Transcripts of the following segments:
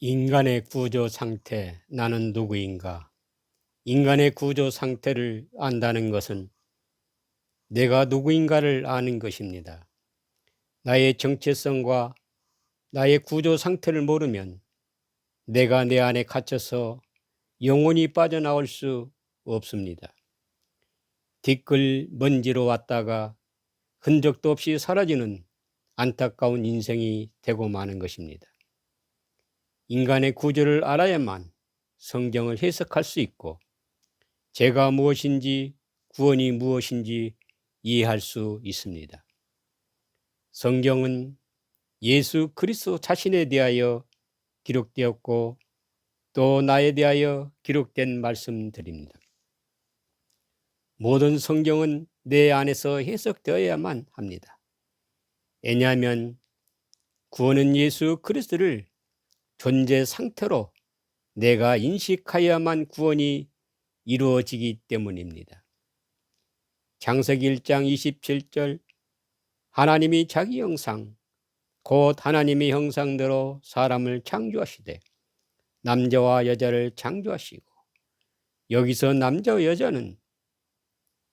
인간의 구조 상태, 나는 누구인가? 인간의 구조 상태를 안다는 것은 내가 누구인가를 아는 것입니다. 나의 정체성과 나의 구조 상태를 모르면 내가 내 안에 갇혀서 영원히 빠져나올 수 없습니다. 뒤끌 먼지로 왔다가 흔적도 없이 사라지는 안타까운 인생이 되고 마는 것입니다. 인간의 구조를 알아야만 성경을 해석할 수 있고 죄가 무엇인지 구원이 무엇인지 이해할 수 있습니다. 성경은 예수 그리스도 자신에 대하여 기록되었고 또 나에 대하여 기록된 말씀들입니다. 모든 성경은 내 안에서 해석되어야만 합니다. 왜냐하면 구원은 예수 그리스도를 존재 상태로 내가 인식하여야만 구원이 이루어지기 때문입니다. 창세기 1장 27절 하나님이 자기 형상 곧 하나님의 형상대로 사람을 창조하시되 남자와 여자를 창조하시고, 여기서 남자와 여자는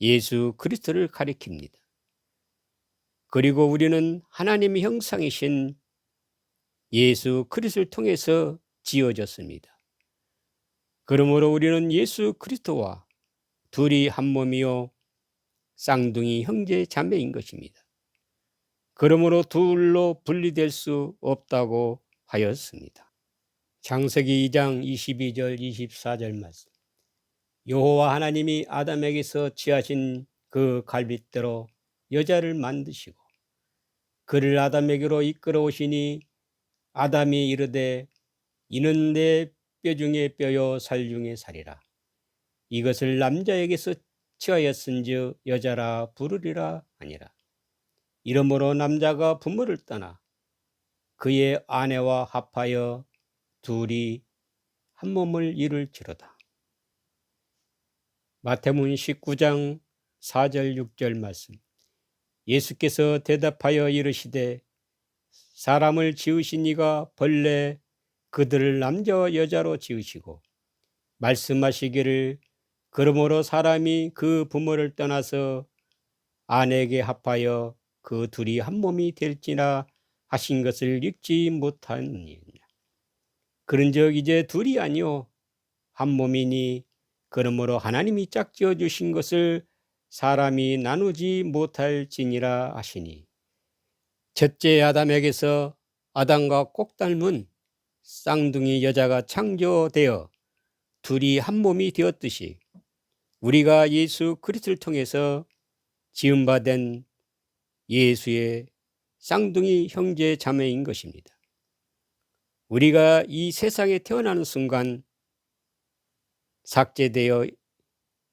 예수 그리스도를 가리킵니다. 그리고 우리는 하나님의 형상이신 예수 그리스도를 통해서 지어졌습니다. 그러므로 우리는 예수 그리스도와 둘이 한 몸이요 쌍둥이 형제 자매인 것입니다. 그러므로 둘로 분리될 수 없다고 하였습니다. 창세기 2장 22절 24절 말씀. 여호와 하나님이 아담에게서 취하신 그 갈빗대로 여자를 만드시고 그를 아담에게로 이끌어 오시니 아담이 이르되 이는 내 뼈 중에 뼈요 살 중에 살이라. 이것을 남자에게서 취하였은즉 여자라 부르리라 하니라. 이러므로 남자가 부모를 떠나 그의 아내와 합하여 둘이 한 몸을 이룰지로다. 마태복음 19장 4절 6절 말씀. 예수께서 대답하여 이르시되 사람을 지으신 이가 본래 그들을 남자와 여자로 지으시고 말씀하시기를 그러므로 사람이 그 부모를 떠나서 아내에게 합하여 그 둘이 한 몸이 될지나 하신 것을 읽지 못하느냐. 그런즉 이제 둘이 아니요 한 몸이니 그러므로 하나님이 짝지어 주신 것을 사람이 나누지 못할지니라 하시니, 첫째 아담에게서 아담과 꼭 닮은 쌍둥이 여자가 창조되어 둘이 한 몸이 되었듯이 우리가 예수 그리스도를 통해서 지음받은 예수의 쌍둥이 형제 자매인 것입니다. 우리가 이 세상에 태어나는 순간 삭제되어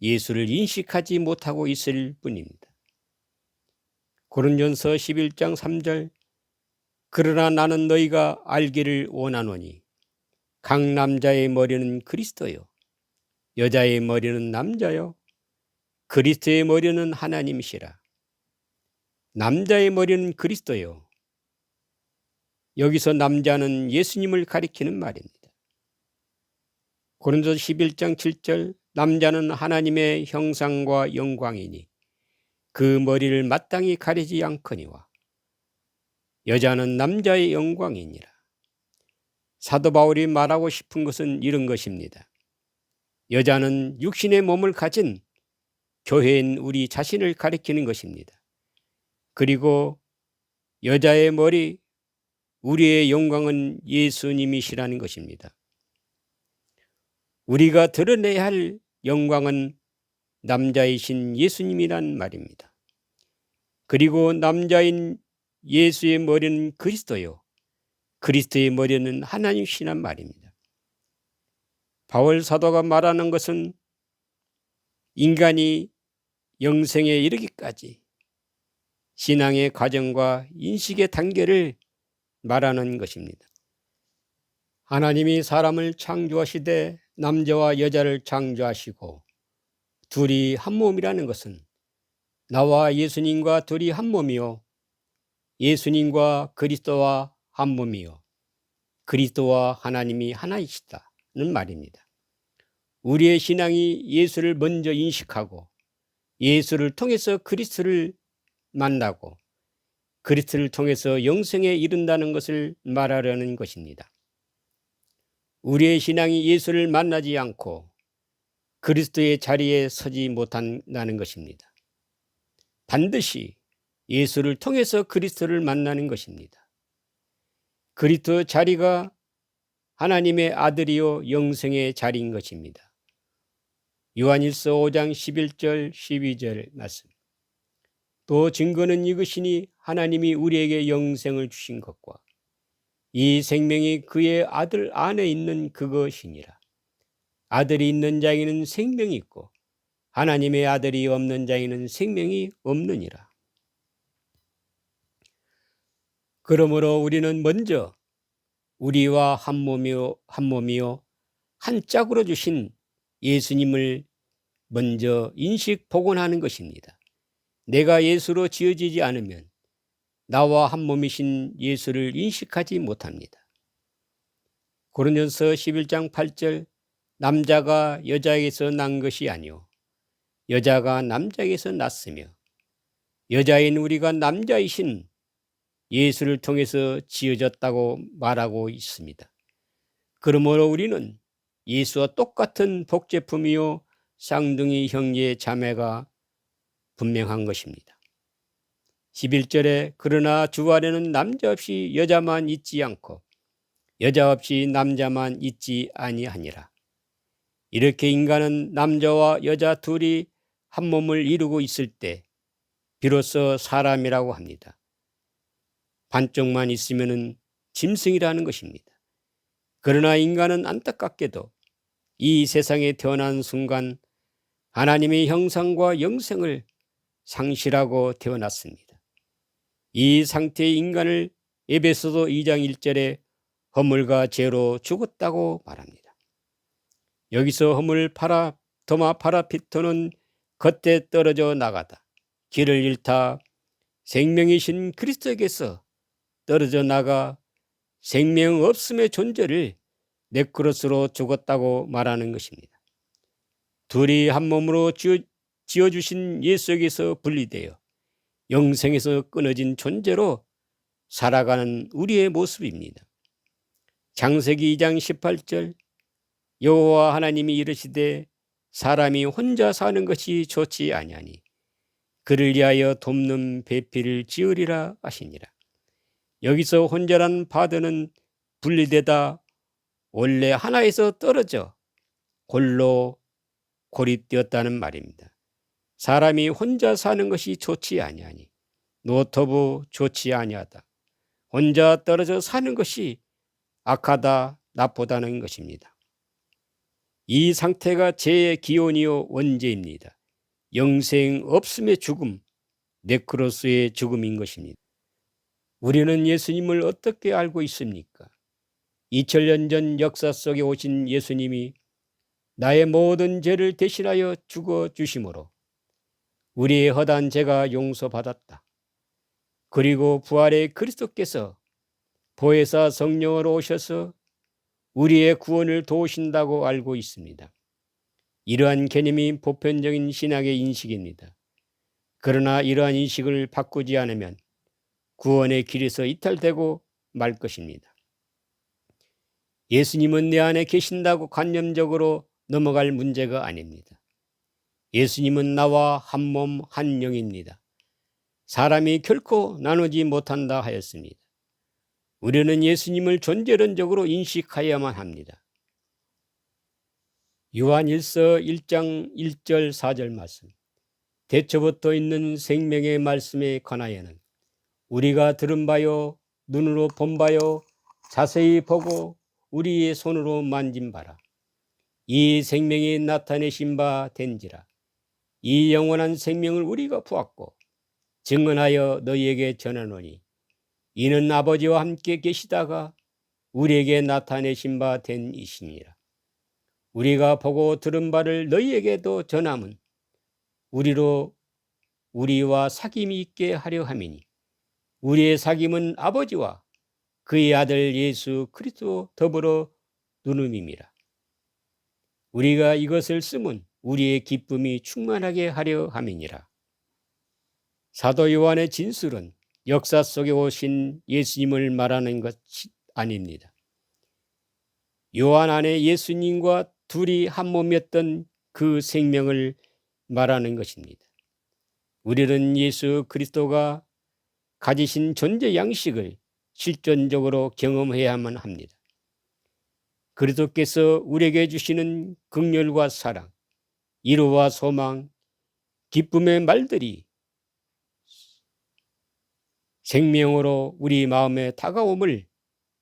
예수를 인식하지 못하고 있을 뿐입니다. 고린도전서 11장 3절 그러나 나는 너희가 알기를 원하노니 각 남자의 머리는 그리스도요 여자의 머리는 남자요 그리스도의 머리는 하나님이시라. 남자의 머리는 그리스도요. 여기서 남자는 예수님을 가리키는 말입니다. 고린도서 11장 7절 남자는 하나님의 형상과 영광이니 그 머리를 마땅히 가리지 않거니와 여자는 남자의 영광이니라. 사도 바울이 말하고 싶은 것은 이런 것입니다. 여자는 육신의 몸을 가진 교회인 우리 자신을 가리키는 것입니다. 그리고 여자의 머리, 우리의 영광은 예수님이시라는 것입니다. 우리가 드러내야 할 영광은 남자이신 예수님이란 말입니다. 그리고 남자인 예수의 머리는 그리스도요 그리스도의 머리는 하나님이시란 말입니다. 바울 사도가 말하는 것은 인간이 영생에 이르기까지 신앙의 과정과 인식의 단계를 말하는 것입니다. 하나님이 사람을 창조하시되 남자와 여자를 창조하시고 둘이 한 몸이라는 것은 나와 예수님과 둘이 한 몸이요 예수님과 그리스도와 한 몸이요 그리스도와 하나님이 하나이시다는 말입니다. 우리의 신앙이 예수를 먼저 인식하고 예수를 통해서 그리스도를 만나고 그리스도를 통해서 영생에 이른다는 것을 말하려는 것입니다. 우리의 신앙이 예수를 만나지 않고 그리스도의 자리에 서지 못한다는 것입니다. 반드시 예수를 통해서 그리스도를 만나는 것입니다. 그리스도 자리가 하나님의 아들이요 영생의 자리인 것입니다. 요한일서 5장 11절 12절 말씀. 또 증거는 이것이니 하나님이 우리에게 영생을 주신 것과 이 생명이 그의 아들 안에 있는 그것이니라. 아들이 있는 자에게는 생명이 있고 하나님의 아들이 없는 자에게는 생명이 없느니라. 그러므로 우리는 먼저 우리와 한 몸이요 한 짝으로 주신 예수님을 먼저 인식 복원하는 것입니다. 내가 예수로 지어지지 않으면 나와 한 몸이신 예수를 인식하지 못합니다. 고린도전서 11장 8절 남자가 여자에게서 난 것이 아니요 여자가 남자에게서 났으며 여자인 우리가 남자이신 예수를 통해서 지어졌다고 말하고 있습니다. 그러므로 우리는 예수와 똑같은 복제품이요 쌍둥이 형제 자매가 분명한 것입니다. 11절에 그러나 주 안에는 남자 없이 여자만 있지 않고 여자 없이 남자만 있지 아니하니라. 이렇게 인간은 남자와 여자 둘이 한 몸을 이루고 있을 때 비로소 사람이라고 합니다. 반쪽만 있으면 짐승이라는 것입니다. 그러나 인간은 안타깝게도 이 세상에 태어난 순간 하나님의 형상과 영생을 상실하고 태어났습니다. 이 상태의 인간을 에베소서 2장 1절에 허물과 죄로 죽었다고 말합니다. 여기서 허물 더마 파라피토는 겉에 떨어져 나가다 길을 잃다 생명이신 그리스도에게서 떨어져 나가 생명 없음의 존재를 네크로스로 죽었다고 말하는 것입니다. 둘이 한 몸으로 지어주신 예수에게서 분리되어 영생에서 끊어진 존재로 살아가는 우리의 모습입니다. 창세기 2장 18절 여호와 하나님이 이르시되 사람이 혼자 사는 것이 좋지 아니하니 그를 위하여 돕는 배필을 지으리라 하시니라. 여기서 혼자라는 파드는 분리되다 원래 하나에서 떨어져 홀로 고립되었다는 말입니다. 사람이 혼자 사는 것이 좋지 아니하니 노터부 좋지 아니하다. 혼자 떨어져 사는 것이 악하다 나쁘다는 것입니다. 이 상태가 죄의 기원이요 원죄입니다. 영생 없음의 죽음, 네크로스의 죽음인 것입니다. 우리는 예수님을 어떻게 알고 있습니까? 2000년 전 역사 속에 오신 예수님이 나의 모든 죄를 대신하여 죽어주심으로 우리의 허다한 죄가 용서받았다. 그리고 부활의 그리스도께서 보혜사 성령으로 오셔서 우리의 구원을 도우신다고 알고 있습니다. 이러한 개념이 보편적인 신학의 인식입니다. 그러나 이러한 인식을 바꾸지 않으면 구원의 길에서 이탈되고 말 것입니다. 예수님은 내 안에 계신다고 관념적으로 넘어갈 문제가 아닙니다. 예수님은 나와 한 몸 한 영입니다. 사람이 결코 나누지 못한다 하였습니다. 우리는 예수님을 존재론적으로 인식하여야만 합니다. 요한일서 1장 1절 4절 말씀. 대초부터 있는 생명의 말씀에 관하여는 우리가 들은 바요 눈으로 본 바요 자세히 보고 우리의 손으로 만진 바라. 이 생명이 나타내신 바 된지라. 이 영원한 생명을 우리가 보았고 증언하여 너희에게 전하노니 이는 아버지와 함께 계시다가 우리에게 나타내신 바 된 이시니라. 우리가 보고 들은 바를 너희에게도 전함은 우리와 사귐이 있게 하려 함이니 우리의 사귐은 아버지와 그의 아들 예수 그리스도 더불어 누름임이라. 우리가 이것을 쓰면 우리의 기쁨이 충만하게 하려 함이니라. 사도 요한의 진술은 역사 속에 오신 예수님을 말하는 것이 아닙니다. 요한 안에 예수님과 둘이 한 몸이었던 그 생명을 말하는 것입니다. 우리는 예수 그리스도가 가지신 존재 양식을 실존적으로 경험해야만 합니다. 그리스도께서 우리에게 주시는 긍휼과 사랑, 위로와 소망, 기쁨의 말들이 생명으로 우리 마음에 다가옴을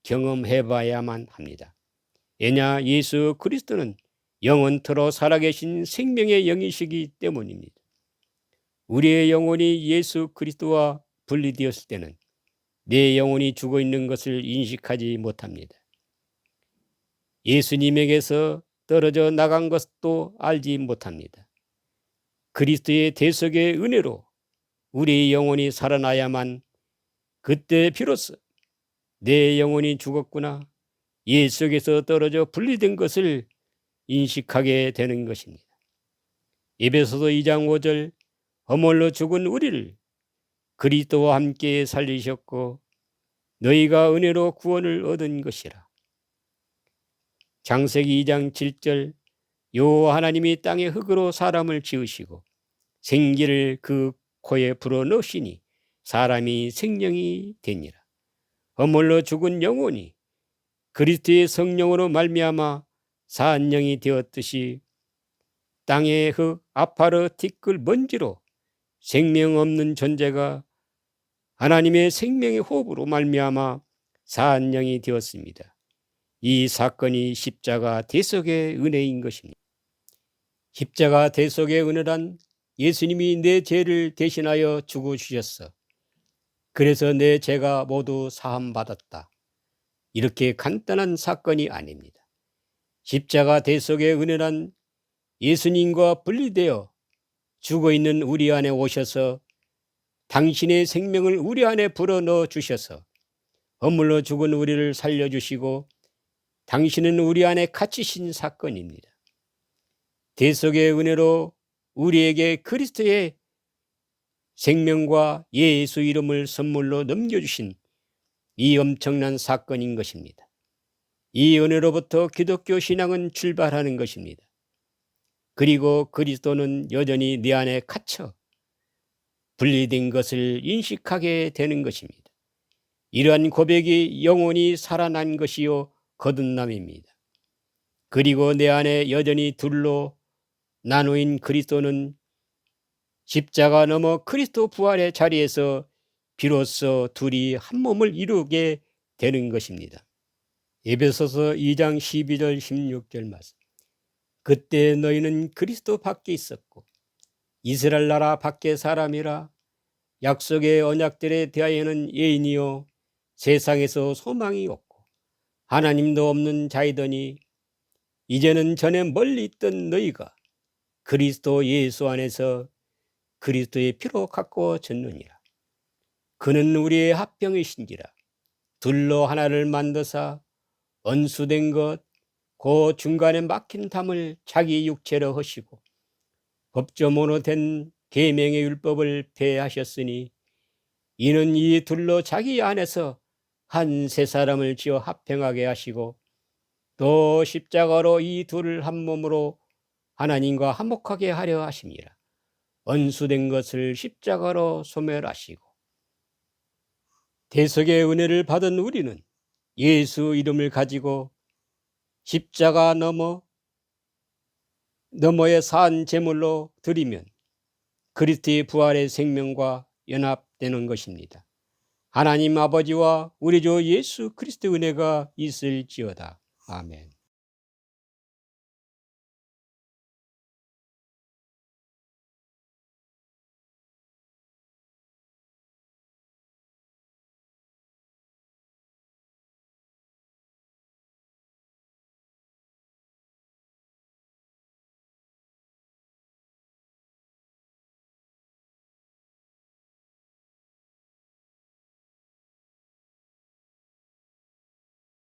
경험해 봐야만 합니다. 왜냐, 예수 그리스도는 영원토록 살아계신 생명의 영이시기 때문입니다. 우리의 영혼이 예수 그리스도와 분리되었을 때는 내 영혼이 죽어 있는 것을 인식하지 못합니다. 예수님에게서 떨어져 나간 것도 알지 못합니다. 그리스도의 대속의 은혜로 우리의 영혼이 살아나야만 그때 비로소 내 영혼이 죽었구나, 예수에게서 떨어져 분리된 것을 인식하게 되는 것입니다. 에베소서 2장 5절, 허물로 죽은 우리를 그리스도와 함께 살리셨고 너희가 은혜로 구원을 얻은 것이라. 창세기 2장 7절, 여호와 하나님이 땅의 흙으로 사람을 지으시고 생기를 그 코에 불어넣으시니 사람이 생명이 되니라. 허물로 죽은 영혼이 그리스도의 성령으로 말미암아 산 영이 되었듯이 땅의 흙 아파르 티끌 먼지로 생명 없는 존재가 하나님의 생명의 호흡으로 말미암아 산 영이 되었습니다. 이 사건이 십자가 대속의 은혜인 것입니다. 십자가 대속의 은혜란 예수님이 내 죄를 대신하여 죽어주셨어. 그래서 내 죄가 모두 사함받았다. 이렇게 간단한 사건이 아닙니다. 십자가 대속의 은혜란 예수님과 분리되어 죽어있는 우리 안에 오셔서 당신의 생명을 우리 안에 불어넣어 주셔서 허물로 죽은 우리를 살려주시고 당신은 우리 안에 갇히신 사건입니다. 대속의 은혜로 우리에게 그리스도의 생명과 예수 이름을 선물로 넘겨주신 이 엄청난 사건인 것입니다. 이 은혜로부터 기독교 신앙은 출발하는 것입니다. 그리고 그리스도는 여전히 내 안에 갇혀 분리된 것을 인식하게 되는 것입니다. 이러한 고백이 영원히 살아난 것이요 거듭남입니다. 그리고 내 안에 여전히 둘로 나누인 그리스도는 십자가 넘어 그리스도 부활의 자리에서 비로소 둘이 한 몸을 이루게 되는 것입니다. 에베소서 2장 12절 16절 말씀. 그때 너희는 그리스도 밖에 있었고 이스라엘 나라 밖의 사람이라 약속의 언약들에 대하여는 예인이요 세상에서 소망이 없고 하나님도 없는 자이더니 이제는 전에 멀리 있던 너희가 그리스도 예수 안에서 그리스도의 피로 가꾸어졌느니라. 그는 우리의 합병이신지라. 둘로 하나를 만드사 언수된 것 그 중간에 막힌 담을 자기 육체로 하시고 법조문으로 된 계명의 율법을 폐하셨으니 이는 이 둘로 자기 안에서 한 세 사람을 지어 합병하게 하시고 또 십자가로 이 둘을 한 몸으로 하나님과 화목하게 하려 하심이라. 언수된 것을 십자가로 소멸하시고 대속의 은혜를 받은 우리는 예수 이름을 가지고 십자가 너머의 산 제물로 드리면 그리스도의 부활의 생명과 연합되는 것입니다. 하나님 아버지와 우리 주 예수 그리스도 은혜가 있을지어다. 아멘.